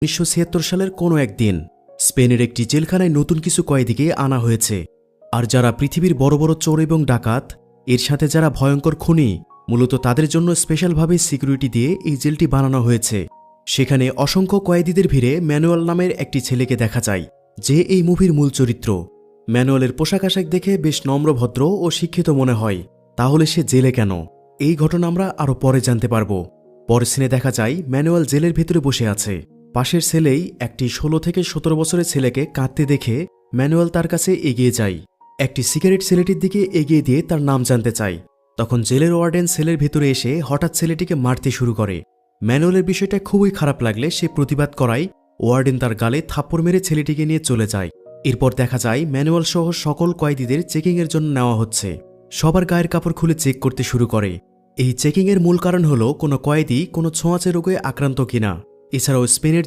1976 সালের কোনো একদিন স্পেনের একটি জেলখানায় নতুন কিছু কয়েদিকে আনা হয়েছে। আর যারা পৃথিবীর বড় বড় চোর এবং ডাকাত, এর সাথে যারা ভয়ঙ্কর খুনি, মূলত তাদের জন্য স্পেশালভাবে সিকিউরিটি দিয়ে এই জেলটি বানানো হয়েছে। সেখানে অসংখ্য কয়েদিদের ভিড়ে ম্যানুয়াল নামের একটি ছেলেকে দেখা যায়, যে এই মুভির মূল চরিত্র। ম্যানুয়ালের পোশাক আশাক দেখে বেশ নম্রভদ্র ও শিক্ষিত মনে হয়, তাহলে সে জেলে কেন? এই ঘটনা আমরা আরও পরে জানতে পারব। পরের সিনে দেখা যায় ম্যানুয়াল জেলের ভেতরে বসে আছে। পাশের ছেলেই একটি 16 থেকে 17 বছরের ছেলেকে কাঁদতে দেখে ম্যানুয়াল তার কাছে এগিয়ে যায়। একটি সিগারেট ছেলেটির দিকে এগিয়ে দিয়ে তার নাম জানতে চায়। তখন জেলের ওয়ার্ডেন সেলের ভেতরে এসে হঠাৎ ছেলেটিকে মারতে শুরু করে। ম্যানুয়ালের বিষয়টা খুবই খারাপ লাগলে সে প্রতিবাদ করায় ওয়ার্ডেন তার গালে থাপ্পড় মেরে ছেলেটিকে নিয়ে চলে যায়। এরপর দেখা যায় ম্যানুয়াল সহ সকল কয়েদিদের চেকিংয়ের জন্য নেওয়া হচ্ছে। সবার গায়ের কাপড় খুলে চেক করতে শুরু করে। এই চেকিংয়ের মূল কারণ হলো কোনো কয়েদি কোনো ছোঁয়াচে রোগে আক্রান্ত কিনা। এছাড়াও স্পেনের